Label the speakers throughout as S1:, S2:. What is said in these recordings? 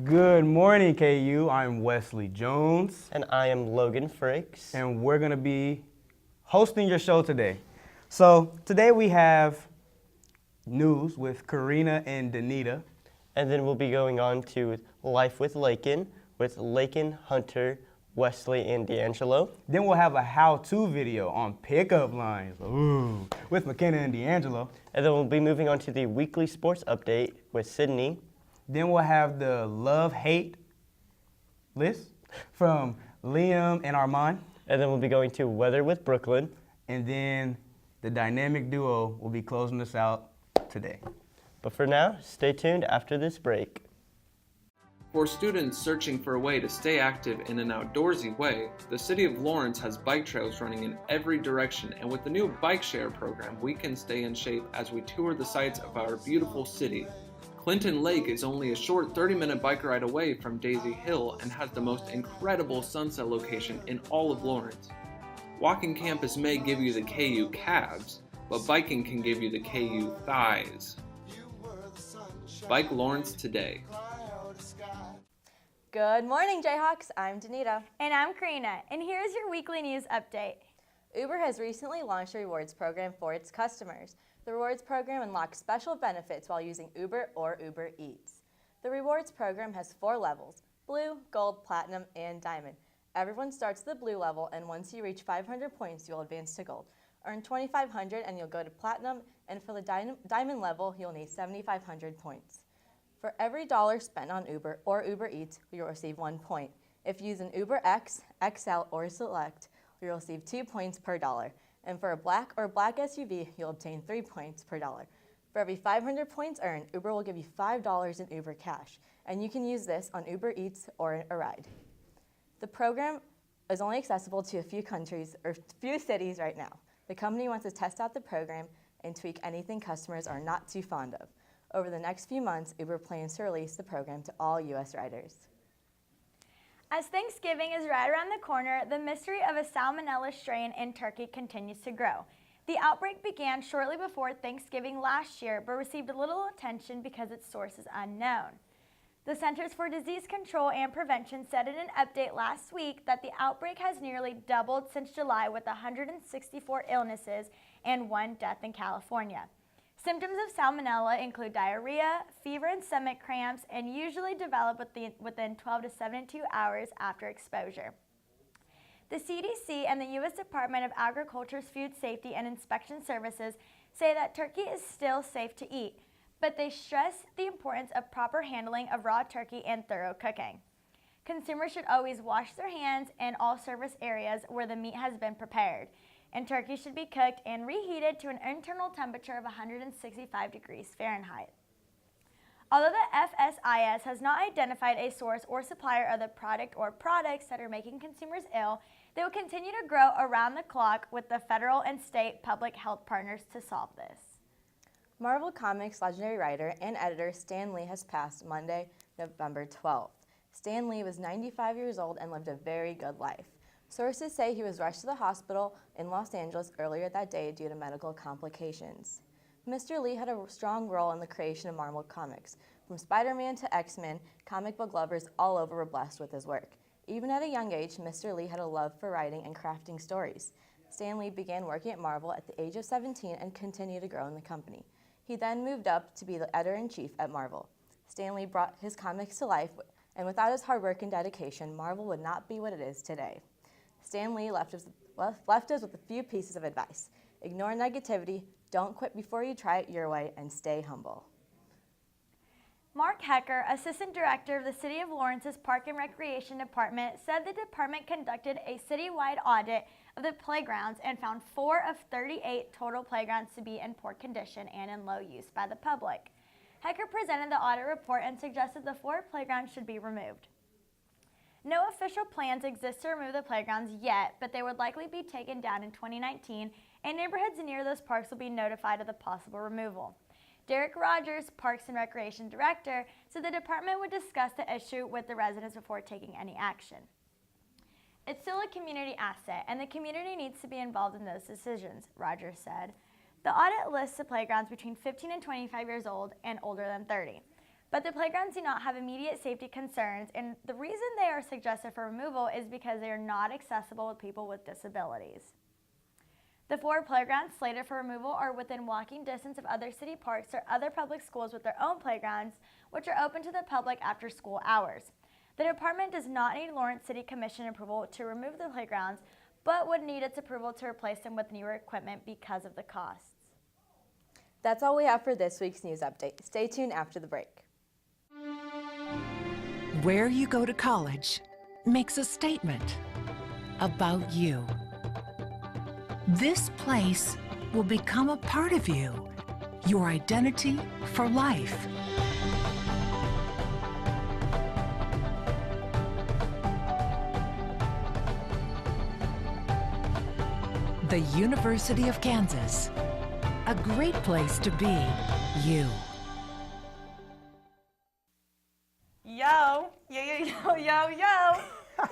S1: Good morning, KU. I'm Wesley Jones.
S2: And I am Logan Frakes.
S1: And we're going to be hosting your show today. So today we have news with Karina and Danita.
S2: And then we'll be going on to Life with Lakin, Hunter, Wesley, and D'Angelo.
S1: Then we'll have a how-to video on pickup lines with McKenna and D'Angelo.
S2: And then we'll be moving on to the weekly sports update with Sydney.
S1: Then we'll have the love-hate list from Liam and Armand.
S2: And then we'll be going to weather with Brooklyn.
S1: And then the dynamic duo will be closing us out today.
S2: But for now, stay tuned after this break.
S3: For students searching for a way to stay active in an outdoorsy way, the City of Lawrence has bike trails running in every direction, and with the new bike share program, we can stay in shape as we tour the sights of our beautiful city. Clinton Lake is only a short 30-minute bike ride away from Daisy Hill and has the most incredible sunset location in all of Lawrence. Walking campus may give you the KU calves, but biking can give you the KU thighs. Bike Lawrence today.
S4: Good morning, Jayhawks. I'm Danita.
S5: And I'm Karina, and here's your weekly news update.
S4: Uber has recently launched a rewards program for its customers. The rewards program unlocks special benefits while using Uber or Uber Eats. The rewards program has 4 levels: Blue, Gold, Platinum, and Diamond. Everyone starts at the Blue level, and once you reach 500 points, you'll advance to Gold. Earn 2,500 and you'll go to Platinum, and for the Diamond level, you'll need 7,500 points. For every $1 spent on Uber or Uber Eats, you'll receive 1 point. If you use an Uber X, XL, or Select, you'll receive 2 points per $1. And for a black or black SUV, you'll obtain 3 points per $1. For every 500 points earned, Uber will give you $5 in Uber cash, and you can use this on Uber Eats or a ride. The program is only accessible to a few cities right now. The company wants to test out the program and tweak anything customers are not too fond of. Over the next few months, Uber plans to release the program to all U.S. riders.
S5: As Thanksgiving is right around the corner, the mystery of a salmonella strain in turkey continues to grow. The outbreak began shortly before Thanksgiving last year, but received little attention because its source is unknown. The Centers for Disease Control and Prevention said in an update last week that the outbreak has nearly doubled since July, with 164 illnesses and 1 death in California. Symptoms of salmonella include diarrhea, fever, and stomach cramps, and usually develop within 12 to 72 hours after exposure. The CDC and the U.S. Department of Agriculture's Food Safety and Inspection Services say that turkey is still safe to eat, but they stress the importance of proper handling of raw turkey and thorough cooking. Consumers should always wash their hands in all service areas where the meat has been prepared, and turkey should be cooked and reheated to an internal temperature of 165 degrees Fahrenheit. Although the FSIS has not identified a source or supplier of the product or products that are making consumers ill, they will continue to grow around the clock with the federal and state public health partners to solve this.
S4: Marvel Comics legendary writer and editor Stan Lee has passed Monday, November 12th. Stan Lee was 95 years old and lived a very good life. Sources say he was rushed to the hospital in Los Angeles earlier that day due to medical complications. Mr. Lee had a strong role in the creation of Marvel Comics. From Spider-Man to X-Men, comic book lovers all over were blessed with his work. Even at a young age, Mr. Lee had a love for writing and crafting stories. Stan Lee began working at Marvel at the age of 17 and continued to grow in the company. He then moved up to be the editor-in-chief at Marvel. Stan Lee brought his comics to life, and without his hard work and dedication, Marvel would not be what it is today. Stan Lee left us with a few pieces of advice. Ignore negativity, don't quit before you try it your way, and stay humble.
S5: Mark Hecker, Assistant Director of the City of Lawrence's Park and Recreation Department, said the department conducted a citywide audit of the playgrounds and found 4 of 38 total playgrounds to be in poor condition and in low use by the public. Hecker presented the audit report and suggested the 4 playgrounds should be removed. No official plans exist to remove the playgrounds yet, but they would likely be taken down in 2019, and neighborhoods near those parks will be notified of the possible removal. Derek Rogers, Parks and Recreation Director, said the department would discuss the issue with the residents before taking any action. It's still a community asset, and the community needs to be involved in those decisions, Rogers said. The audit lists the playgrounds between 15 and 25 years old and older than 30. But the playgrounds do not have immediate safety concerns, and the reason they are suggested for removal is because they are not accessible with people with disabilities. The 4 playgrounds slated for removal are within walking distance of other city parks or other public schools with their own playgrounds, which are open to the public after school hours. The department does not need Lawrence City Commission approval to remove the playgrounds, but would need its approval to replace them with newer equipment because of the costs.
S4: That's all we have for this week's news update. Stay tuned after the break.
S6: Where you go to college makes a statement about you. This place will become a part of you, your identity for life. The University of Kansas, a great place to be you.
S7: Yo.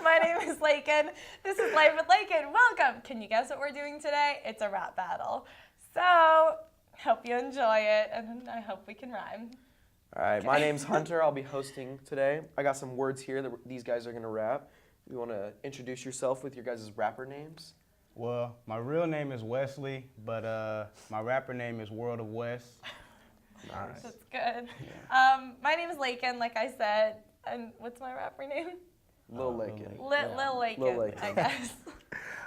S7: My name is Lakin. This is Life with Lakin. Welcome. Can you guess what we're doing today? It's a rap battle. So, hope you enjoy it, and I hope we can rhyme.
S8: All right, my name's Hunter. I'll be hosting today. I got some words here that these guys are going to rap. You want to introduce yourself with your guys' rapper names?
S1: Well, my real name is Wesley, but my rapper name is World of West.
S8: Nice.
S7: That's good. My name is Lakin, like I said. And what's my rapper name?
S8: Lil Lakin.
S7: Lil Lakin,
S8: Lil Lakin.
S7: I guess.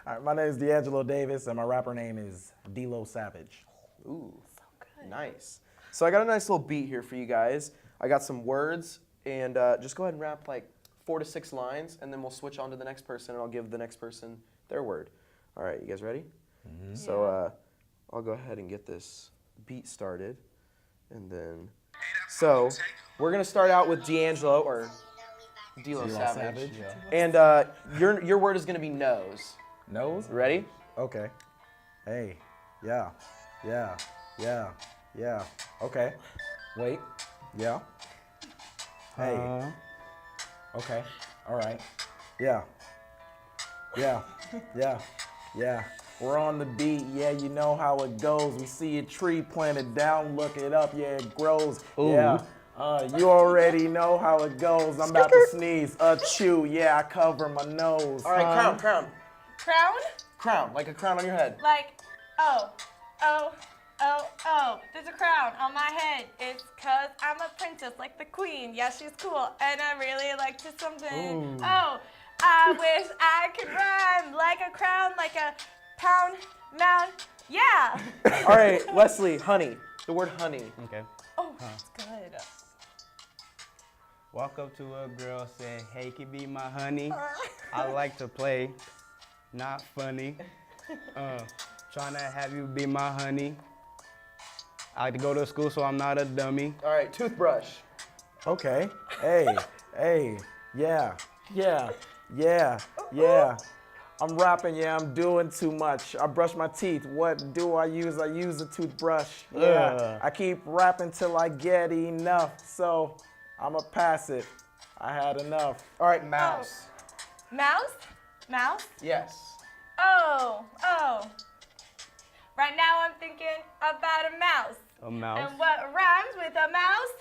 S9: All right, my name is D'Angelo Davis, and my rapper name is D-Lo Savage.
S8: Ooh, so good. Nice. So I got a nice little beat here for you guys. I got some words, and just go ahead and rap like 4 to 6 lines, and then we'll switch on to the next person, and I'll give the next person their word. All right, you guys ready? Mm-hmm. So I'll go ahead and get this beat started, and then, so we're gonna start out with D'Angelo, or D-Lo Savage.
S9: Yeah.
S8: And your word is gonna be nose.
S9: Nose?
S8: Ready?
S9: Okay. Hey. Yeah. Okay. Wait. Yeah. Hey. Okay. All right. Yeah. We're on the beat, yeah, you know how it goes. We see a tree planted down, look it up, yeah, it grows.
S1: Ooh.
S9: Yeah. You already know how it goes. I'm about to sneeze. Chew, yeah, I cover my nose.
S8: All right, crown.
S7: Crown?
S8: Crown, like a crown on your head.
S7: Like, oh. There's a crown on my head. It's 'cause I'm a princess, like the queen. Yeah, she's cool, and I really like to something.
S1: Ooh.
S7: Oh, I wish I could rhyme like a crown, like a pound, mound. Yeah.
S8: All right, Wesley, honey. The word honey.
S1: Okay.
S7: Oh, that's good.
S1: Walk up to a girl, say, hey, can you be my honey? I like to play, not funny. Trying to have you be my honey. I like to go to school, so I'm not a dummy.
S8: All right, toothbrush.
S9: Okay. Hey. Yeah. I'm rapping, yeah, I'm doing too much. I brush my teeth. What do I use? I use a toothbrush. Yeah. I keep rapping till I get enough. So I'ma pass it. I had enough.
S8: All right, mouse.
S7: Mouse?
S8: Yes.
S7: Oh. Right now I'm thinking about a mouse.
S1: A mouse.
S7: And what rhymes with a mouse?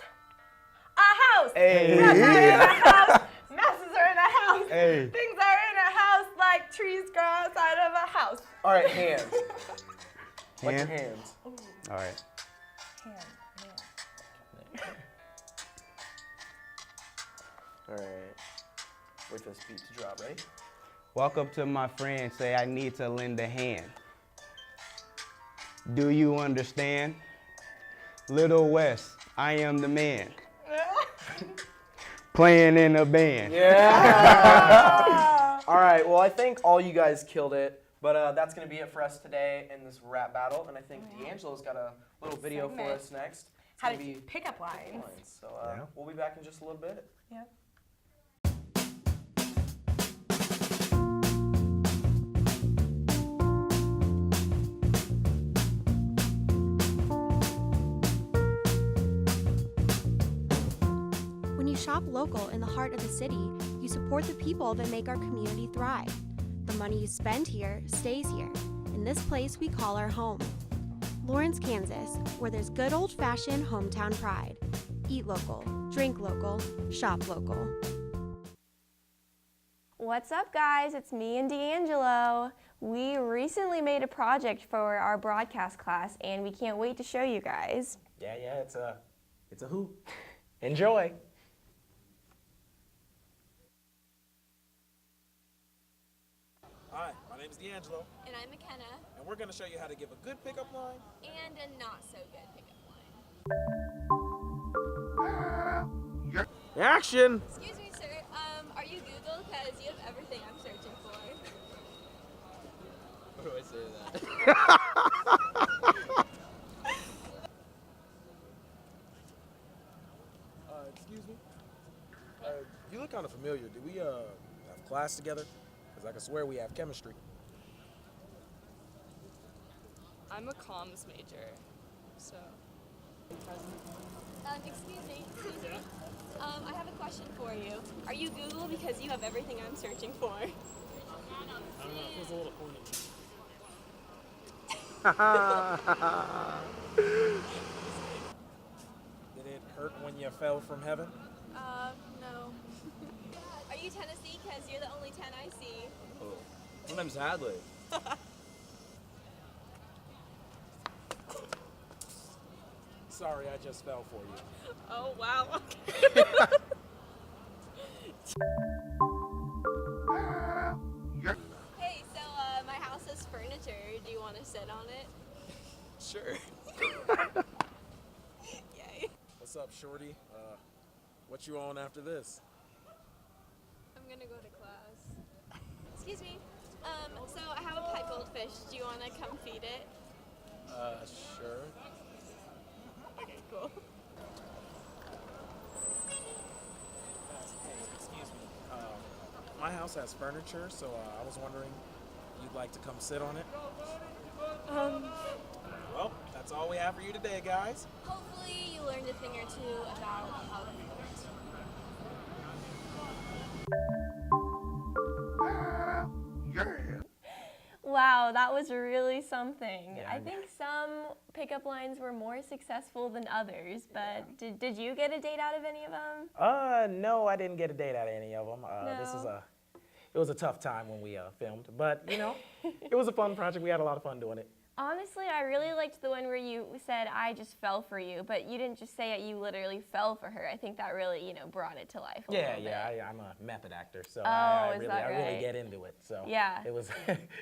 S7: A house.
S1: Hey.
S7: Rats are in a house. Mouses are in a house.
S1: Hey.
S7: Things are in a house like trees grow outside of a house.
S8: All right, hand. Like your
S1: Hand?
S8: hands.
S1: All right.
S8: All right. Wait for this beat to drop, ready?
S1: Walk up to my friend, say, I need to lend a hand. Do you understand? Little West, I am the man. Playing in a band.
S8: Yeah. All right, well, I think all you guys killed it, but that's going to be it for us today in this rap battle, and I think D'Angelo's got a little video for us next. It's
S7: How
S8: gonna
S7: to pick up lines.
S8: So we'll be back in just a little bit.
S7: Yeah.
S10: When you shop local in the heart of the city, you support the people that make our community thrive. The money you spend here stays here, in this place we call our home. Lawrence, Kansas, where there's good old-fashioned hometown pride. Eat local, drink local, shop local.
S11: What's up, guys? It's me and D'Angelo. We recently made a project for our broadcast class, and we can't wait to show you guys.
S9: Yeah, it's a hoop. Enjoy.
S12: Hi, my name is D'Angelo,
S13: And I'm McKenna.
S12: and we're going to show you how to give a good pickup line.
S13: And a not so good pickup line.
S9: Action!
S13: Excuse me, sir. Are you Google? Because you have everything I'm searching for.
S14: What do I say to that?
S12: Excuse me? You look kind of familiar. Do we have class together? Because I can swear we have chemistry.
S15: I'm a comms major, so.
S13: Excuse me. I have a question for you. Are you Google? Because you have everything I'm searching for.
S12: I don't know, it feels a little corny. Did it hurt when you fell from heaven?
S13: No. Are you Tennessee? Because you're the only 10 I see.
S14: Oh, my name's Hadley.
S12: Sorry, I just fell for you.
S15: Oh, wow.
S13: Hey, so my house has furniture. Do you want to sit on it?
S14: Sure.
S13: Yay.
S12: What's up, Shorty? What you on after this?
S13: I'm gonna go to class. Excuse me. So I have a pipe goldfish. Do you want to come feed it?
S12: Sure.
S13: Okay, cool.
S12: Excuse me. My house has furniture, so I was wondering if you'd like to come sit on it. Well, that's all we have for you today, guys.
S13: Hopefully you learned a thing or two about how to fort.
S11: Wow, that was really something. I think some pickup lines were more successful than others, but did you get a date out of any of them?
S9: No, I didn't get a date out of any of them.
S11: No.
S9: It was a tough time when we filmed, but you know, it was a fun project. We had a lot of fun doing it.
S11: Honestly, I really liked the one where you said, I just fell for you, but you didn't just say it, you literally fell for her. I think that really, brought it to life a little bit.
S9: I'm a method actor, so
S11: Oh,
S9: I
S11: is
S9: really,
S11: that
S9: I really
S11: right?
S9: get into it. So
S11: Yeah.
S9: it was,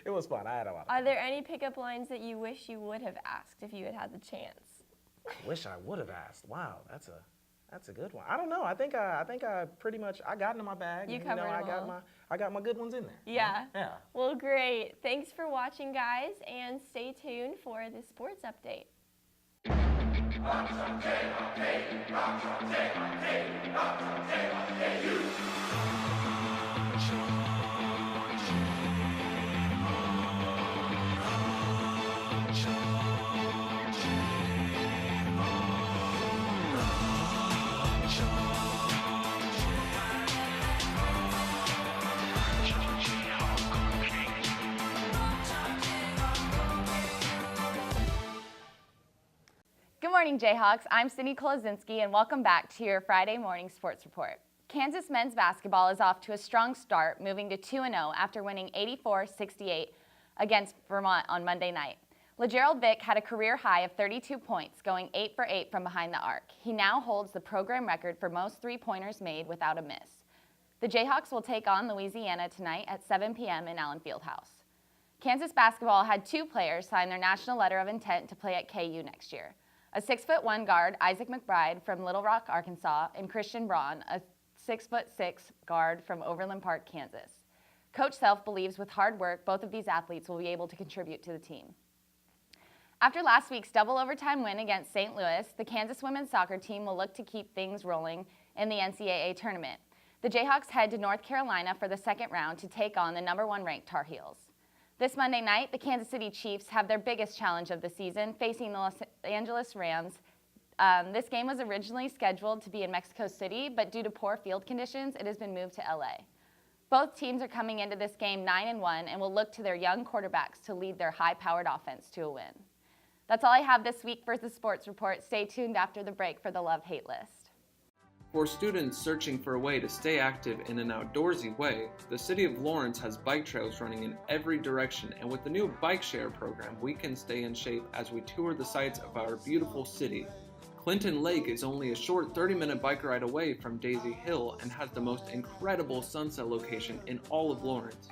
S9: it was fun. I had a lot of fun.
S11: Are there any pickup lines that you wish you would have asked if you had had the chance?
S9: I wish I would have asked. Wow, that's a good one. I don't know. I think I pretty much I got into my bag.
S11: You
S9: and,
S11: covered
S9: I
S11: them
S9: got
S11: all.
S9: I got my good ones in there.
S11: Yeah.
S9: Yeah.
S11: Well, great. Thanks for watching, guys, and stay tuned for the sports update. Good morning, Jayhawks. I'm Sydney Kolazinski, and welcome back to your Friday morning sports report. Kansas men's basketball is off to a strong start, moving to 2-0 after winning 84-68 against Vermont on Monday night. LaGerald Vick had a career high of 32 points, going 8 for 8 from behind the arc. He now holds the program record for most three-pointers made without a miss. The Jayhawks will take on Louisiana tonight at 7 p.m. in Allen Fieldhouse. Kansas basketball had two players sign their national letter of intent to play at KU next year. A 6'1" guard, Isaac McBride from Little Rock, Arkansas, and Christian Braun, a 6'6" guard from Overland Park, Kansas. Coach Self believes with hard work, both of these athletes will be able to contribute to the team. After last week's double overtime win against St. Louis, the Kansas women's soccer team will look to keep things rolling in the NCAA tournament. The Jayhawks head to North Carolina for the second round to take on the #1 ranked Tar Heels. This Monday night, the Kansas City Chiefs have their biggest challenge of the season, facing the Los Angeles Rams. This game was originally scheduled to be in Mexico City, but due to poor field conditions, it has been moved to LA. Both teams are coming into this game 9-1 and will look to their young quarterbacks to lead their high-powered offense to a win. That's all I have this week for the sports report. Stay tuned after the break for the love-hate list.
S3: For students searching for a way to stay active in an outdoorsy way, the City of Lawrence has bike trails running in every direction, and with the new bike share program, we can stay in shape as we tour the sights of our beautiful city. Clinton Lake is only a short 30-minute bike ride away from Daisy Hill and has the most incredible sunset location in all of Lawrence.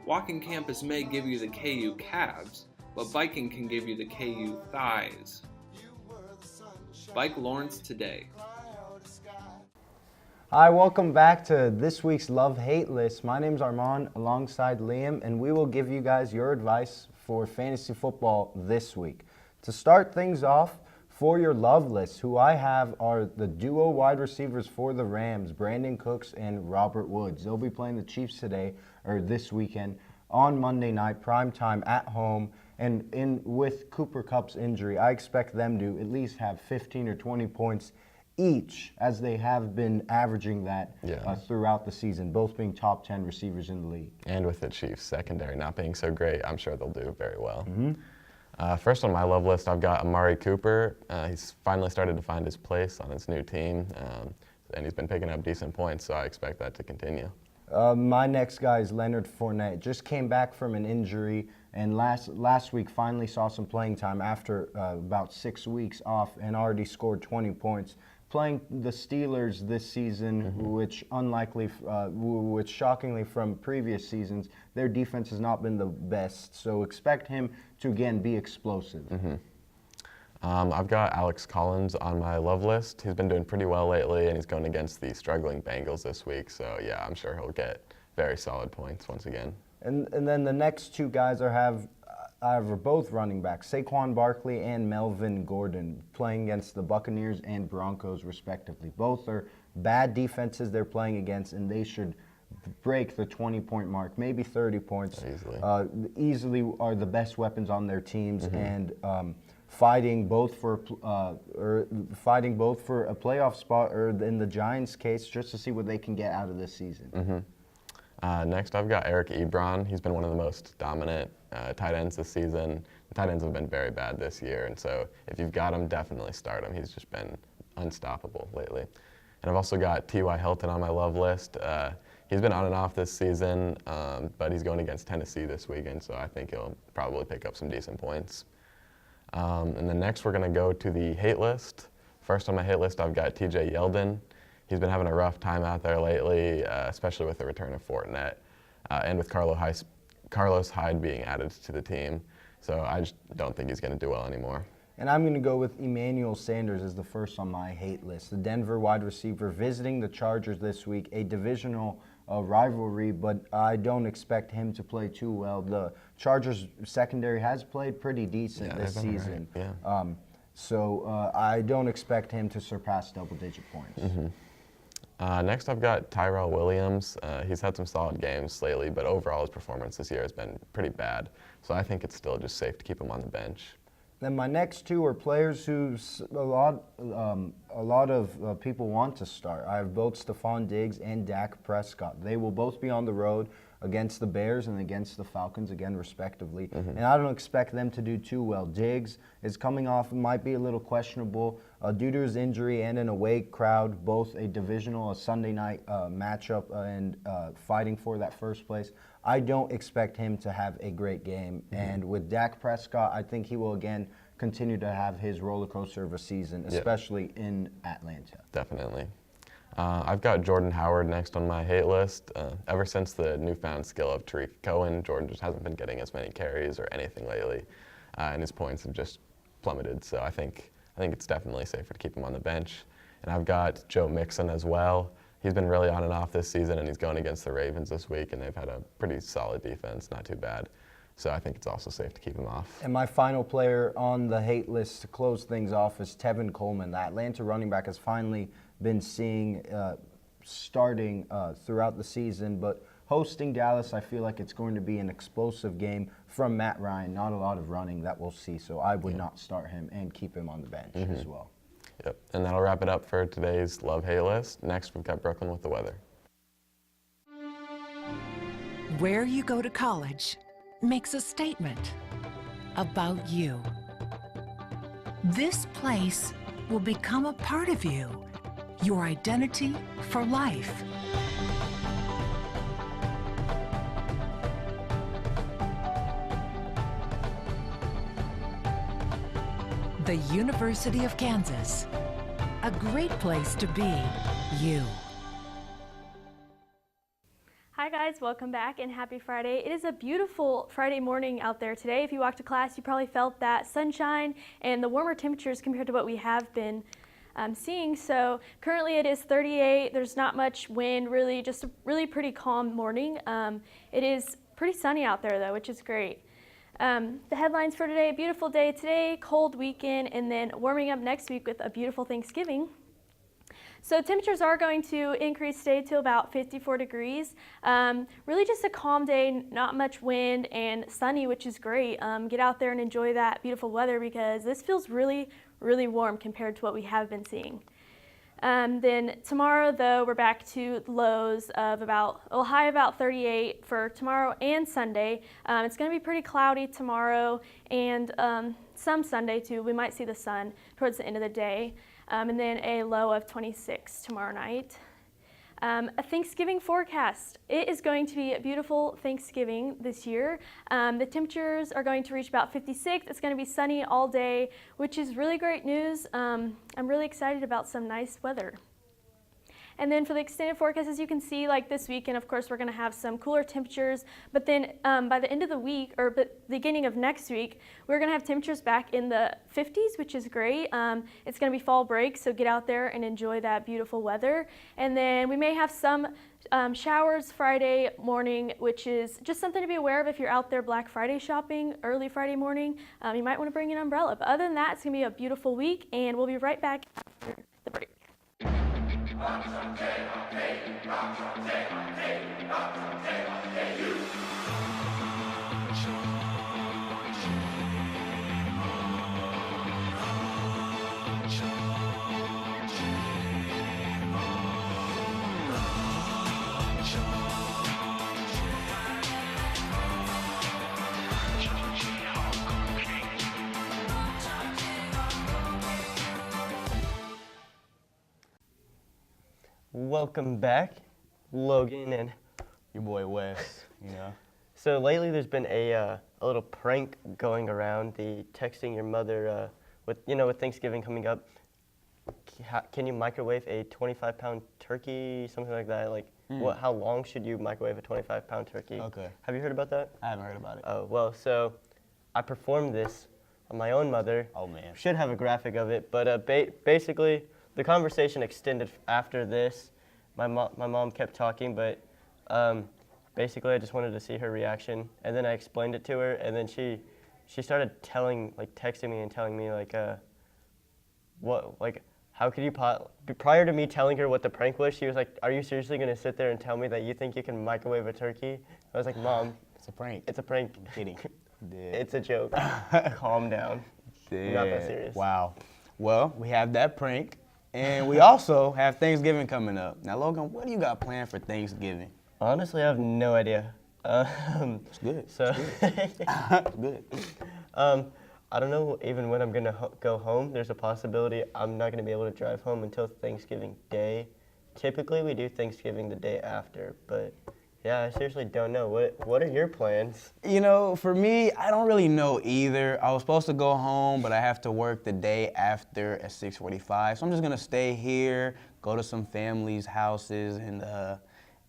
S3: Walking campus may give you the KU calves, but biking can give you the KU thighs. Bike Lawrence today.
S1: Hi, welcome back to this week's Love-Hate List. My name's Armand alongside Liam, and we will give you guys your advice for fantasy football this week. To start things off, for your love list, who I have are the duo wide receivers for the Rams, Brandon Cooks and Robert Woods. They'll be playing the Chiefs today, or this weekend, on Monday night, prime time at home. And with Cooper Kupp's injury, I expect them to at least have 15 or 20 points each, as they have been averaging that throughout the season, both being top 10 receivers in the league.
S16: And with the Chiefs secondary not being so great, I'm sure they'll do very well. First on my love list, I've got Amari Cooper. He's finally started to find his place on his new team, and he's been picking up decent points, so I expect that to continue.
S1: My next guy is Leonard Fournette. Just came back from an injury, and last week finally saw some playing time after about 6 weeks off, and already scored 20 points. Playing the Steelers this season, which shockingly from previous seasons, their defense has not been the best. So expect him to again be explosive.
S16: I've got Alex Collins on my love list. He's been doing pretty well lately, and he's going against the struggling Bengals this week. So yeah, I'm sure he'll get very solid points once again.
S1: And then the next two guys are both running backs, Saquon Barkley and Melvin Gordon, playing against the Buccaneers and Broncos respectively. Both are bad defenses they're playing against, and they should break the 20-point mark, maybe 30 points. Easily are the best weapons on their teams, and fighting both for a playoff spot, or in the Giants' case, just to see what they can get out of this season.
S16: Next, I've got Eric Ebron. He's been one of the most dominant tight ends this season. The tight ends have been very bad this year, and so if you've got him, definitely start him. He's just been unstoppable lately. And I've also got T.Y. Hilton on my love list. He's been on and off this season, but he's going against Tennessee this weekend, so I think he'll probably pick up some decent points. And then next, we're going to go to the hate list. First on my hate list, I've got T.J. Yeldon. He's been having a rough time out there lately, especially with the return of Fournette and with Carlos Hyde being added to the team. So I just don't think he's going to do well anymore.
S1: And I'm going to go with Emmanuel Sanders as the first on my hate list. The Denver wide receiver visiting the Chargers this week, a divisional rivalry, but I don't expect him to play too well. The Chargers secondary has played pretty decent this season.
S16: Right.
S1: So I don't expect him to surpass double-digit points.
S16: Next, I've got Tyrell Williams. He's had some solid games lately, but overall his performance this year has been pretty bad. So I think it's still just safe to keep him on the bench.
S1: Then my next two are players who a lot of people want to start. I have both Stephon Diggs and Dak Prescott. They will both be on the road against the Bears and against the Falcons, again, respectively. And I don't expect them to do too well. Diggs is coming off, might be a little questionable due to his injury and an away crowd, both a divisional, a Sunday night matchup, and fighting for that first place. I don't expect him to have a great game. And with Dak Prescott, I think he will, again, continue to have his roller coaster of a season, especially in Atlanta.
S16: Definitely. I've got Jordan Howard next on my hate list. Ever since the newfound skill of Tariq Cohen, Jordan just hasn't been getting as many carries or anything lately, and his points have just plummeted. So I think it's definitely safer to keep him on the bench. And I've got Joe Mixon as well. He's been really on and off this season, and he's going against the Ravens this week, and they've had a pretty solid defense, not too bad. So I think it's also safe to keep him off.
S1: And my final player on the hate list to close things off is Tevin Coleman. The Atlanta running back has finally been seeing starting throughout the season, but hosting Dallas, I feel like it's going to be an explosive game from Matt Ryan. Not a lot of running that we'll see, so I would not start him and keep him on the bench as well.
S16: Yep, and that'll wrap it up for today's Love-Hate list. Next, we've got Brooklyn with the weather.
S6: Where you go to college makes a statement about you. This place will become a part of you. your identity for life. The University of Kansas. A great place to be you.
S17: Hi guys, welcome back and happy Friday. It is a beautiful Friday morning out there today. If you walked to class, you probably felt that sunshine and the warmer temperatures compared to what we have been seeing. So currently it is 38. There's not much wind, really, just a really pretty calm morning. It is pretty sunny out there though, which is great. The headlines for today: beautiful day today, cold weekend, and then warming up next week with a beautiful Thanksgiving. So temperatures are going to increase today to about 54 degrees. Really just a calm day, not much wind and sunny, which is great. Get out there and enjoy that beautiful weather because this feels really, really warm compared to what we have been seeing. Then tomorrow, though, we're back to lows of high about 38 for tomorrow and Sunday. It's going to be pretty cloudy tomorrow and some Sunday too. We might see the sun towards the end of the day. And then a low of 26 tomorrow night. A Thanksgiving forecast. It is going to be a beautiful Thanksgiving this year. The temperatures are going to reach about 56. It's going to be sunny all day, which is really great news. I'm really excited about some nice weather. And then for the extended forecast, as you can see, like this weekend, of course, we're going to have some cooler temperatures. But then by the end of the week, or beginning of next week, we're going to have temperatures back in the 50s, which is great. It's going to be fall break, so get out there and enjoy that beautiful weather. And then we may have some showers Friday morning, which is just something to be aware of if you're out there Black Friday shopping early Friday morning. You might want to bring an umbrella. But other than that, it's going to be a beautiful week, and we'll be right back after the break.
S2: Welcome back, Logan and
S1: your boy Wes, you know.
S2: So lately there's been a little prank going around, the texting your mother with Thanksgiving coming up. Can you microwave a 25-pound turkey, something like that? Like, how long should you microwave a 25-pound turkey?
S1: Okay.
S2: Have you heard about that?
S1: I haven't heard about it.
S2: Oh, well, so I performed this on my own mother.
S1: Oh, man.
S2: Should have a graphic of it, but basically the conversation extended after this. My mom kept talking, but basically I just wanted to see her reaction, and then I explained it to her, and then she started texting me and telling me how could you prior to me telling her what the prank was, she was like, "Are you seriously gonna sit there and tell me that you think you can microwave a turkey?" I was like, "Mom,
S1: it's a prank.
S2: It's a prank.
S1: I'm kidding.
S2: It's a joke. Calm down. Not that serious."
S1: Wow. Well, we have that prank. And we also have Thanksgiving coming up. Now, Logan, what do you got planned for Thanksgiving?
S2: Honestly, I have no idea.
S1: It's good.
S2: So,
S1: it's good.
S2: I don't know even when I'm gonna go home. There's a possibility I'm not gonna be able to drive home until Thanksgiving Day. Typically, we do Thanksgiving the day after, but yeah, I seriously don't know. What are your plans?
S1: You know, for me, I don't really know either. I was supposed to go home, but I have to work the day after at 6:45. So I'm just gonna stay here, go to some family's houses,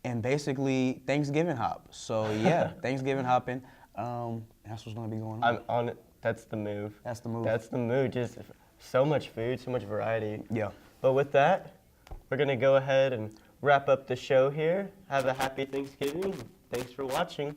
S1: and basically Thanksgiving hop. So yeah, Thanksgiving hopping. That's what's gonna be going on.
S2: I'm on it. That's the move.
S1: That's the move.
S2: That's the move. Just so much food, so much variety.
S1: Yeah.
S2: But with that, we're gonna go ahead and wrap up the show here. Have a happy Thanksgiving. Thanks for watching.